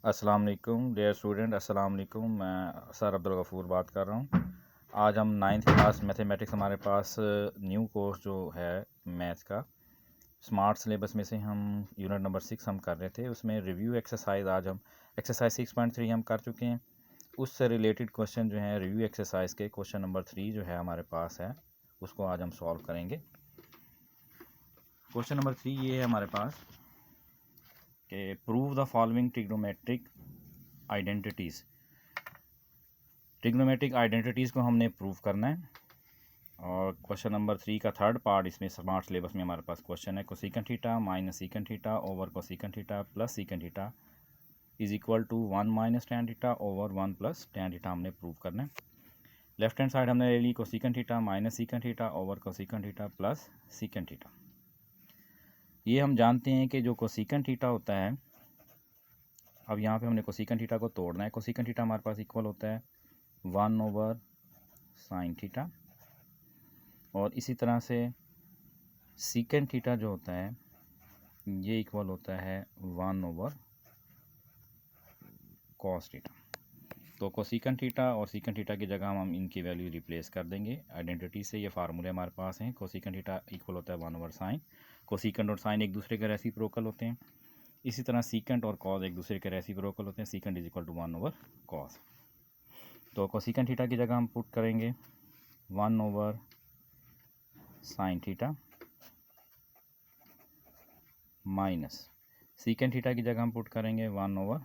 अस्सलाम वालेकुम dear student, अस्सलाम वालेकुम। मैं सर अब्दुल गफ़ूर बात कर रहा हूँ। आज हम 9th क्लास मैथमेटिक्स, हमारे पास न्यू कोर्स जो है मैथ्स का, स्मार्ट सिलेबस में से हम यूनिट नंबर 6 हम कर रहे थे। उसमें रिव्यू एक्सरसाइज आज हम एक्सरसाइज 6.3 हम कर चुके हैं। उससे रिलेटेड क्वेश्चन जो हैं रिव्यू एक्सरसाइज के क्वेश्चन नंबर 3 जो है हमारे पास है, उसको आज हम सॉल्व करेंगे। क्वेश्चन नंबर 3 ये है हमारे पास कि prove the following trigonometric identities. Trigonometric identities को हमने प्रूव करना है। और क्वेश्चन नंबर 3 का थर्ड पार्ट इसमें स्मार्ट सिलेबस में हमारे पास क्वेश्चन है, cosecant theta minus secant theta over cosecant theta plus secant theta is equal to 1 minus tan theta over 1 plus tan theta हमने प्रूव करना है। लेफ्ट हैंड साइड हमने ले ली cosecant theta minus secant theta over cosecant theta plus secant theta. ये हम जानते हैं कि जो कोसेकंड थीटा होता है, अब यहाँ पे हमने कोसेकंड थीटा को तोड़ना है। कोसेकंड थीटा हमारे पास इक्वल होता है 1 ओवर साइन थीटा, और इसी तरह से सीकेंड थीटा जो होता है ये इक्वल होता है 1 ओवर कॉस थीटा। तो कोसेकंड थीटा और सीकेंड थीटा की जगह हम इनकी वैल्यू रिप्लेस कर देंगे आइडेंटिटी से। ये फार्मूले हमारे पास हैं। कोसेकंड थीटा इक्वल होता है 1 ओवर साइन। कोसेकंड और साइन एक दूसरे के रेसिप्रोकल होते हैं। इसी तरह सीकेंड और कॉस एक दूसरे के रेसिप्रोकल होते हैं। Secant is equal to 1 over cos. तो कोसेकंड थीटा की जगह हम पुट करेंगे 1 over sine theta minus secant theta की जगह हम पुट करेंगे 1 ओवर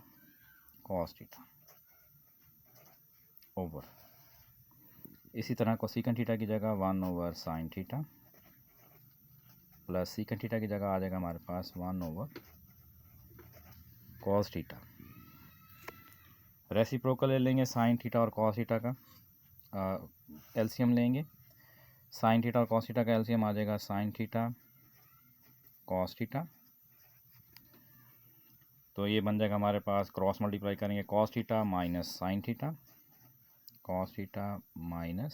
कॉस थीटा ओवर, इसी तरह कोसेकंड थीटा की जगह 1 over sine theta plus सीकेंड theta की जगह आ जाएगा हमारे पास 1 ओवर कॉस थीटा। रेसिप्रोकल ले लेंगे साइन थीटा और कॉस थीटा का एलसीएम लेंगे। साइन थीटा और कॉस थीटा का एलसीएम आ जाएगा साइन थीटा कॉस थीटा। तो ये बन जाएगा हमारे पास, क्रॉस मल्टीप्लाई करेंगे cos theta minus sine theta, cos theta minus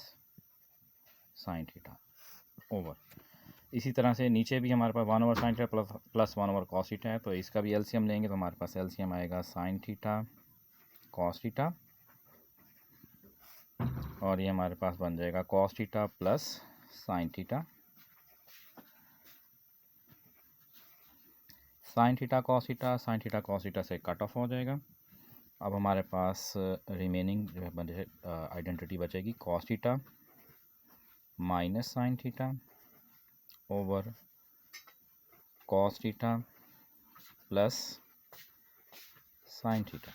sine theta over. इसी तरह से नीचे भी हमारे पास 1 over sine theta plus 1 over cos theta है। तो इसका भी एलसीएम लेंगे तो हमारे पास एलसीएम आएगा साइन थीटा कॉस थीटा, और ये हमारे पास बन जाएगा cos theta plus sine theta. Sine theta cos theta, sine theta cos theta से कट ऑफ हो जाएगा। अब हमारे पास रिमेनिंग जो है आइडेंटिटी बचेगी cos theta minus sine theta over cos theta plus sine theta.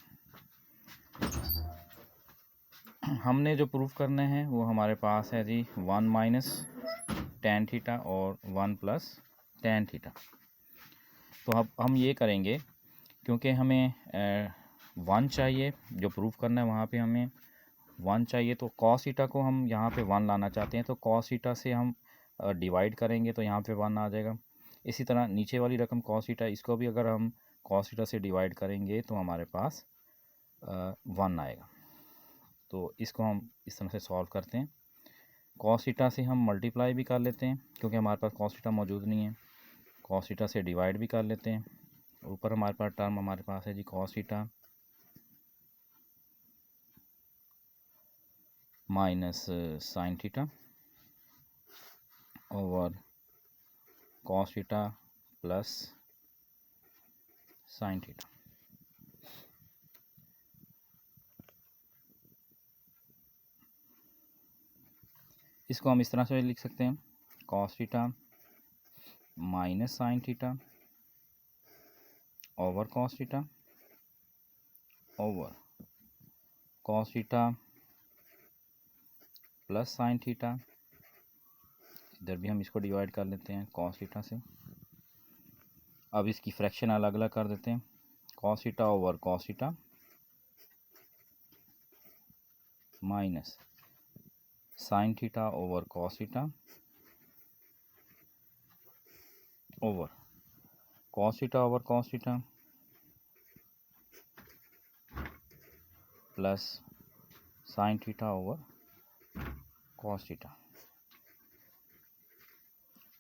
हमने जो प्रूफ करने हैं वो हमारे पास है जी 1 माइनस टेन थीटा और 1 प्लस टेन थीटा। तो अब हम ये करेंगे, क्योंकि हमें 1 चाहिए, जो प्रूफ करना है वहाँ पे हमें 1 चाहिए, तो कॉस थीटा को हम यहाँ पे 1 लाना चाहते हैं। तो कॉस थीटा से हम डिवाइड करेंगे तो यहाँ पे 1 आ जाएगा। इसी तरह नीचे वाली रकम कॉस थीटा, इसको भी अगर हम कॉस थीटा से डिवाइड करेंगे तो हमारे पास 1 आएगा। तो इसको हम इस तरह से सॉल्व करते हैं। कॉस थीटा से हम मल्टीप्लाई भी कर लेते हैं क्योंकि हमारे पास कॉस थीटा मौजूद नहीं है। कॉस थीटा से डिवाइड भी कर लेते हैं। ऊपर हमारे पास टर्म हमारे पास है जी cos theta minus sine theta over cos theta plus sine theta. इसको हम इस तरह से लिख सकते हैं, cos theta minus sine theta over cos theta over cos theta plus sine theta. इधर भी हम इसको डिवाइड कर लेते हैं कॉस थीटा से। अब इसकी फ्रैक्शन अलग अलग कर देते हैं, cos theta over cos theta minus sine theta over cos theta over cos theta over cos theta plus sine theta over cos theta.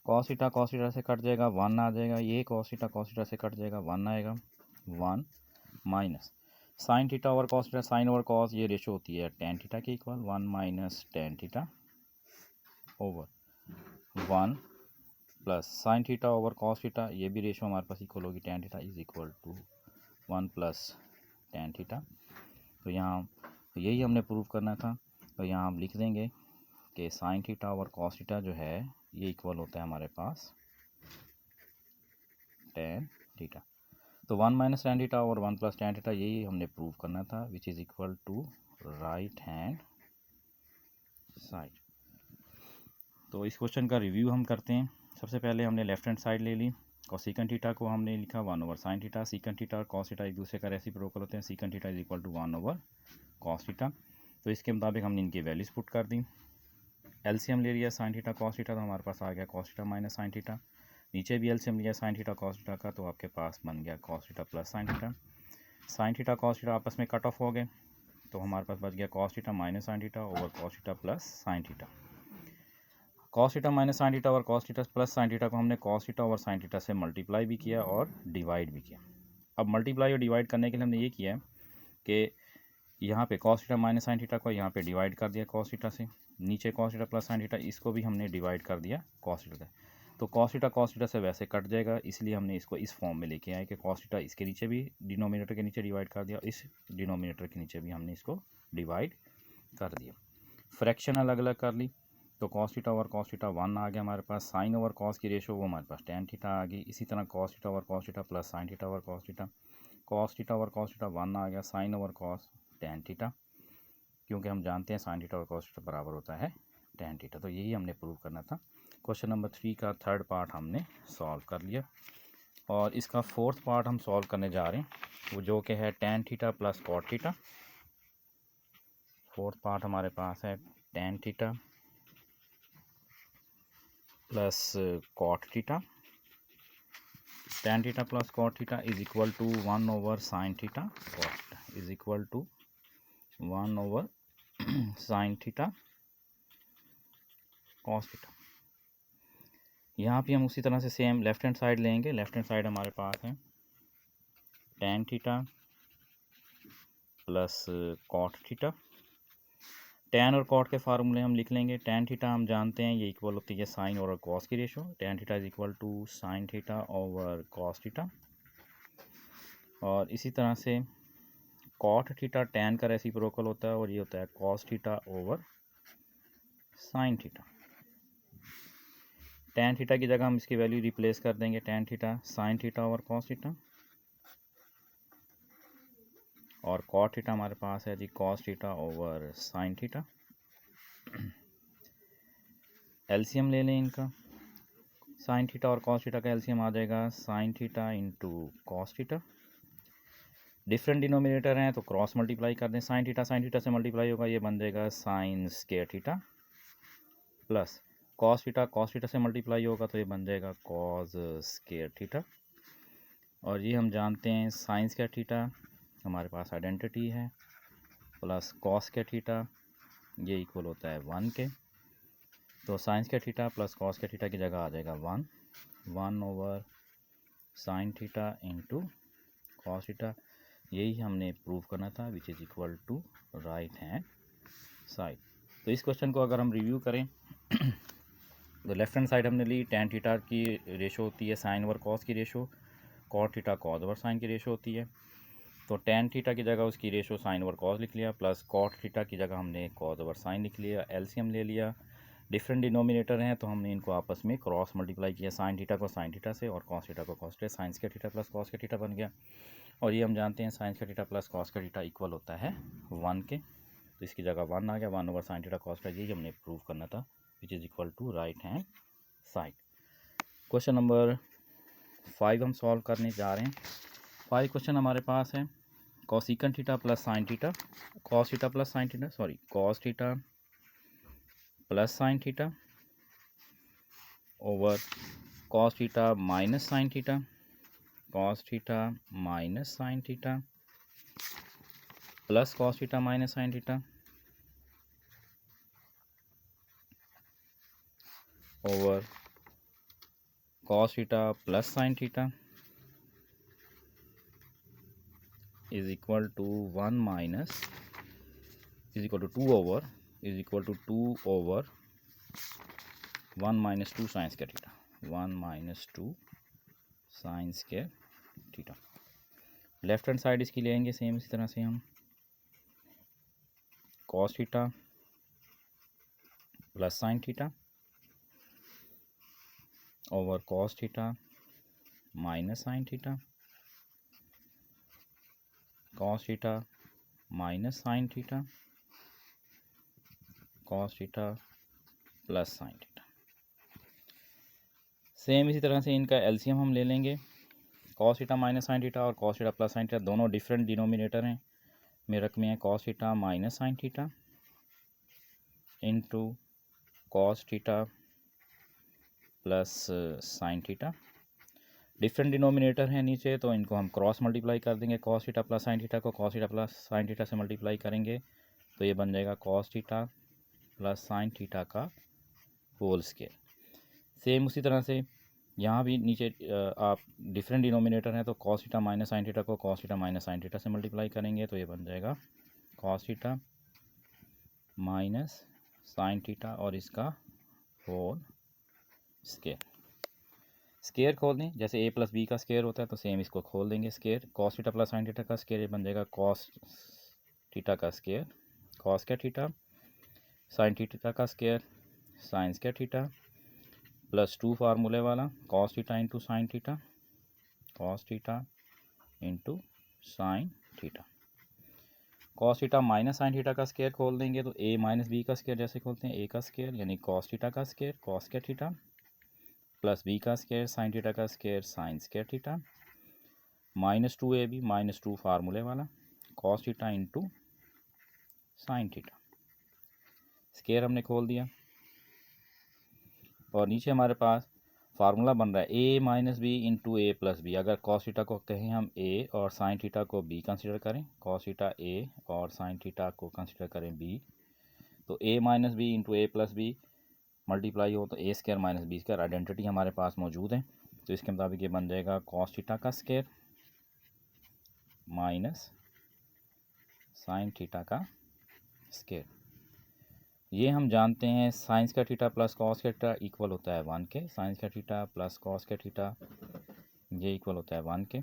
Cos theta से कट जाएगा 1 आ जाएगा। ये कॉस थीटा से कट जाएगा 1 आएगा। 1 minus sine theta over cos theta, sine over cos ये ratio होती है टेन थीटा के equal, 1 minus tan theta over 1 plus sine theta over cos theta, ये भी रेशो हमारे पास इक्वल होगी tan theta is equal to 1 plus tan theta. तो यहाँ यही हमने प्रूव करना था। तो यहाँ हम लिख देंगे कि sign theta over cos theta जो है ये इक्वल होता है हमारे पास टेन थीटा। तो 1 माइनस टेन थीटा और 1 प्लस टेन थीटा यही हमने प्रूव करना था, which is equal to right hand side. तो इस क्वेश्चन का रिव्यू हम करते हैं। सबसे पहले हमने लेफ्ट हैंड साइड ले ली, कोसेकंड थीटा को हमने लिखा 1 over sine theta. Secant theta और कॉस थीटा एक दूसरे का रेसिप्रोकल होते हैं, secant theta is equal to 1 over cos theta. तो इसके मुताबिक हमने इनकी वैल्यूज पुट कर दी। एलसीएम ले लिया साइन थीटा कॉस थीटा, तो हमारे पास आ गया cos theta minus sine theta. नीचे भी एलसीएम लिया साइन थीटा कॉस थीटा का, तो आपके पास बन गया cos theta plus sine theta. Sine theta cos theta आपस में कट ऑफ हो गए, तो हमारे पास बच गया cos theta minus sine theta over cos theta plus sine theta. Cos theta minus sine theta और cos theta plus sine theta को हमने कॉस थीटा और साइन थीटा से मल्टीप्लाई भी किया और डिवाइड भी किया। अब मल्टीप्लाई और डिवाइड करने के लिए हमने ये किया है कि यहाँ पे cos theta minus sine theta को यहाँ पे डिवाइड कर दिया कॉस थीटा से, नीचे cos theta plus sine theta इसको भी हमने डिवाइड कर दिया कॉस थीटा से। तो कॉस थीटा से वैसे कट जाएगा, इसलिए हमने इसको इस फॉर्म में लेके आए कि कॉस थीटा इसके नीचे भी डिनोमिनेटर के नीचे डिवाइड कर दिया, इस डिनोमिनेटर के नीचे भी हमने इसको डिवाइड कर दिया। फ्रैक्शन अलग अलग कर ली, तो cos theta over cos theta 1 आ गया हमारे पास। साइन ओवर कॉस की रेशो वो हमारे पास टेन थीटा आ गई। इसी तरह cos theta over cos theta plus sine theta over cos theta, cos theta over cos theta 1 आ गया। Sine over cos tan theta, क्योंकि हम जानते हैं साइन थीटा और कॉस थीटा बराबर होता है टेन थीटा। तो यही हमने प्रूव करना था। क्वेश्चन नंबर 3 का थर्ड पार्ट हमने सॉल्व कर लिया, और इसका फोर्थ पार्ट हम सॉल्व करने जा रहे हैं, वो जो कि है tan theta plus cot theta. Fourth part हमारे पास है tan theta plus cot theta. Tan theta plus cot theta is equal to 1 over sine theta, cot is equal to 1 over sine theta cos theta. यहाँ पे हम उसी तरह से same left hand side लेंगे। लेफ्ट हैंड साइड हमारे पास है tan theta plus cot theta. Tan और कॉट के फार्मूले हम लिख लेंगे। टेन थीटा हम जानते हैं ये इक्वल होती है साइन और कॉस की ratio. Tan theta is equal to sine theta over cos theta. और इसी तरह से कॉट थीटा टेन का रेसिप्रोकल होता है, और ये होता है cos theta over sine theta. Tan theta की जगह हम इसकी वैल्यू रिप्लेस कर देंगे, tan theta sine theta over cos theta, और कॉट थीटा हमारे पास है जी cos theta over sine theta. LCM ले लें इनका, साइन थीटा और कॉस थीटा का एलसीएम आ जाएगा sign theta into cos theta. Different denominator हैं तो क्रॉस मल्टीप्लाई कर दें, साइन थीटा से मल्टीप्लाई होगा, ये बन जाएगा sign square theta, plus cos theta से मल्टीप्लाई होगा तो ये बन जाएगा कॉस स्क्वायर थीटा। और ये हम जानते हैं साइन स्क्वायर थीटा हमारे पास आइडेंटिटी है, प्लस कॉस स्क्वायर थीटा ये इक्वल होता है 1 के। तो sine square theta plus cos square theta की जगह आ जाएगा 1 over sine theta into cos theta. यही हमने प्रूव करना था, which is equal to right hand side. तो इस क्वेश्चन को अगर हम रिव्यू करें तो लेफ्ट हैंड साइड हमने ली, टेन थीटा की रेशो होती है साइन ओवर कॉस की ratio, cot theta cos over sine की रेशो होती है। तो टेन थीटा की जगह उसकी रेशो साइन ओवर कॉस लिख लिया, प्लस कॉट थीटा की जगह हमने कॉस ओवर साइन लिख लिया। एलसीएम ले लिया, डिफरेंट डिनोमिनेटर हैं तो हमने इनको आपस में क्रॉस मल्टीप्लाई किया, साइन थीटा को साइन थीटा से और कॉस थीटा को cos theta, sign square theta plus cos square theta बन गया। और ये हम जानते हैं sign square theta plus cos square theta equal होता है 1 के। तो इसकी जगह 1 आ गया, 1 over sine theta cos theta, यही हमने प्रूव करना था, which is equal to right hand side. Question number 5 हम सॉल्व करने जा रहे हैं। 5 क्वेश्चन हमारे पास है cosec theta plus sine theta, cos theta plus sine theta, sorry cos theta plus sine theta over cos theta minus sine theta, cos theta minus sine theta plus cos theta minus sine theta over cos theta plus sine theta is equal to 1 minus is equal to 2 over is equal to 2 over 1 minus 2 sine square theta, 1 minus 2 sine square theta. Left hand side इसकी लेंगे same इसी तरह से हम cos theta plus sine theta over cos theta minus sine theta, cos theta minus sine theta, cos theta plus sine theta. Same इसी तरह से इनका एलसीएम हम ले लेंगे। Cos theta minus sine theta और cos theta plus sine theta दोनों different denominator हैं। मेरठ में है cos theta minus sine theta into cos theta plus sine theta. Different denominator हैं नीचे, तो इनको हम क्रॉस मल्टीप्लाई कर देंगे। Cos theta plus sine theta को cos theta plus sine theta से मल्टीप्लाई करेंगे तो ये बन जाएगा cos theta plus sine theta का होल स्क्वायर। सेम उसी तरह से यहाँ भी नीचे आप डिफरेंट डिनोमिनेटर हैं तो cos theta minus sine theta को cos theta minus sine theta से मल्टीप्लाई करेंगे तो ये बन जाएगा cos theta minus sine theta और इसका होल स्क्वायर। स्क्वायर खोल दें, जैसे ए प्लस बी का स्क्वायर होता है तो सेम इसको खोल देंगे square. Cos theta plus sine theta का स्क्वायर ये बन जाएगा कॉस थीटा का square cos square theta, sine theta का square sine square theta plus 2 फार्मूले वाला cos theta into sine theta, cos theta into sine theta. Cos theta minus sine theta का square खोल देंगे तो ए माइनस बी का square जैसे खोलते हैं ए का स्क्वायर यानी कॉस थीटा का square cos square theta plus B का स्क्वायर साइन थीटा का square sine square theta minus 2ab minus 2 फार्मूले वाला cos theta into sine theta. Square हमने खोल दिया और नीचे हमारे पास फार्मूला बन रहा है A minus B into A plus B. अगर कॉस थीटा को कहें हम ए और साइन थीटा को बी कंसिडर करें, कॉस थीटा ए और साइन थीटा को कंसिडर करें बी, तो A minus B into A plus B multiply हो तो A square minus B square identity हमारे पास मौजूद है। तो इसके मुताबिक ये बन जाएगा कॉस थीटा का स्क्वायर माइनस साइन थीटा का स्क्वायर। ये हम जानते हैं sign square theta plus cos square theta equal होता है 1 के। Sign square theta plus cos square theta ये इक्वल होता है 1 के।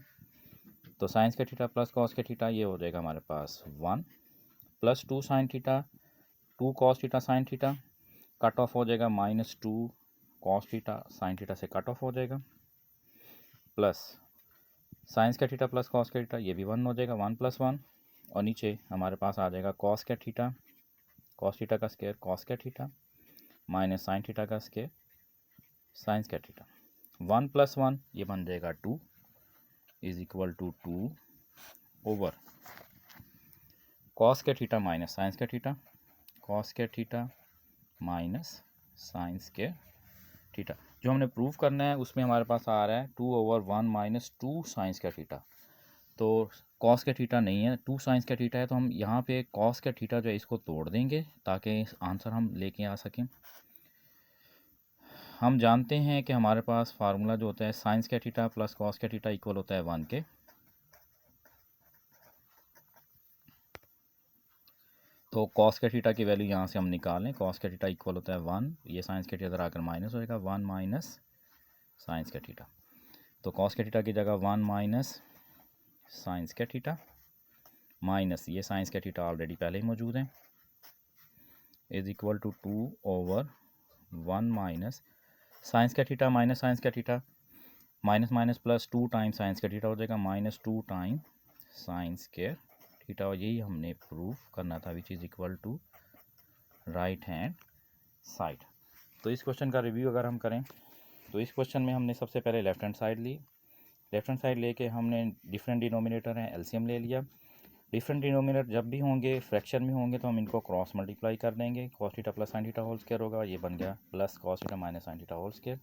तो sine square theta plus cos square theta ये हो जाएगा हमारे पास 1 plus 2 sine theta 2 cos theta sine theta cut off हो जाएगा minus 2 cos theta sine theta से कट ऑफ हो जाएगा plus sign square theta plus cos square theta ये भी 1 हो जाएगा 1 प्लस 1 और नीचे हमारे पास आ जाएगा cos square theta cos theta का square cos square theta minus sine theta का square sine square theta 1 plus 1 ये बन जाएगा 2 is equal to 2 over cos square theta minus sine square theta cos square theta minus sine square theta. जो हमने proof करना है उसमें हमारे पास आ रहा है 2 over 1 minus 2 sine square theta. तो कॉस स्क्वायर थीटा नहीं है 2 साइन स्क्वायर थीटा है, तो हम यहाँ पे कॉस स्क्वायर थीटा जो है इसको तोड़ देंगे ताकि आंसर हम लेके आ सकें। हम जानते हैं कि हमारे पास फार्मूला जो होता है sign square theta plus cos square theta equal होता है 1 के। तो कॉस स्क्वायर थीटा की वैल्यू यहाँ से हम निकाल लें। कॉस स्क्वायर थीटा इक्वल होता है 1, ये साइन स्क्वायर थीटा आकर माइनस होएगा 1 माइनस साइन स्क्वायर थीटा। तो कॉस स्क्वायर थीटा की जगह 1 minus sine square theta minus ये साइन स्क्वायर थीटा ऑलरेडी पहले ही मौजूद है is equal to 2 over 1 minus sine square theta minus sine square theta minus minus plus 2 time sine square theta हो जाएगा minus 2 time sine square theta. और यही हमने प्रूफ करना था which is equal to right hand side. तो इस question का रिव्यू अगर हम करें तो इस क्वेश्चन में हमने सबसे पहले लेफ्ट हैंड साइड ली। लेफ्ट हैंड साइड लेके हमने डिफरेंट डिनोमिनेटर हैं एलसीएम ले लिया। डिफरेंट डिनोमिनेटर जब भी होंगे फ्रैक्शन में होंगे तो हम इनको क्रॉस मल्टीप्लाई कर देंगे। Cos theta plus sine theta whole square होगा, ये बन गया plus cos theta minus sine theta whole square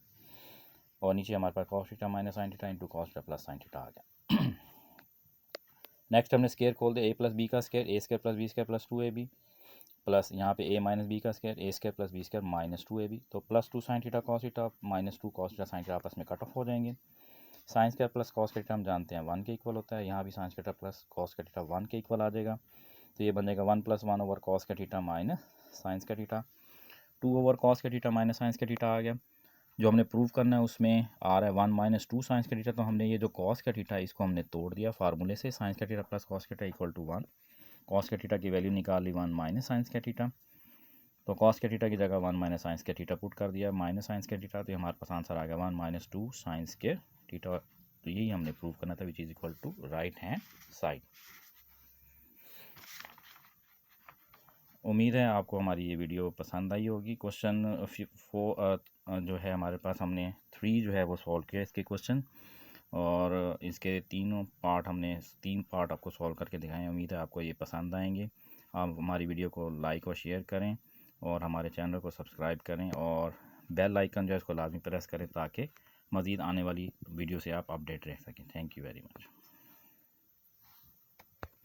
और नीचे हमारे पास cos theta minus sine theta into cos theta plus sine theta आ गया। नेक्स्ट हमने स्क्वायर खोल दिया ए प्लस बी का square a square plus b square plus 2ab plus यहाँ पे ए माइनस बी का square a square plus b square minus 2ab। तो plus 2 sign theta cos theta minus 2 cos theta sine theta आपस में cut off हो जाएंगे। Sine square plus cos का theta हम जानते हैं 1 के इक्वल होता है, यहाँ भी साइन स्क्वायर प्लस कॉस का थीटा 1 के इक्वल आ जाएगा। तो ये बन जाएगा 1 + 1 ओवर कॉस का थीटा माइनस साइंस का थीटा, 2 ओवर कॉस का थीटा माइनस साइंस का थीटा आ गया। जो हमने प्रूव करना है उसमें आ रहा है 1 - 2 साइंस का थीटा, तो हमने ये जो कॉस का थीटा है इसको हमने तोड़ दिया फार्मूले से, साइंस का थीटा प्लस कॉस का थीटा इक्वल टू 1। कॉस का थीटा की वैल्यू निकाल ली 1 - साइंस का थीटा, तो कॉस के थीटा की जगह 1 - साइंस के थीटा पुट कर दिया माइनस साइंस के थीटा, तो हमारे पास आंसर आ गया 1 - 2 साइंस के थीटा। तो यही हमने प्रूव करना था, which is equal to right hand side. उम्मीद है आपको हमारी ये वीडियो पसंद आई होगी। क्वेश्चन 4 जो है हमारे पास, हमने 3 जो है वो सॉल्व किया इसके क्वेश्चन, और इसके 3 पार्ट आपको सॉल्व करके दिखाएं। उम्मीद है आपको ये पसंद आएंगे। आप हमारी वीडियो को लाइक और शेयर करें और हमारे चैनल को सब्सक्राइब करें, और बेल आइकन जो है इसको लाजमी प्रेस करें ताकि मज़ीद आने वाली वीडियो से आप अपडेट रह सकें। Thank you very much.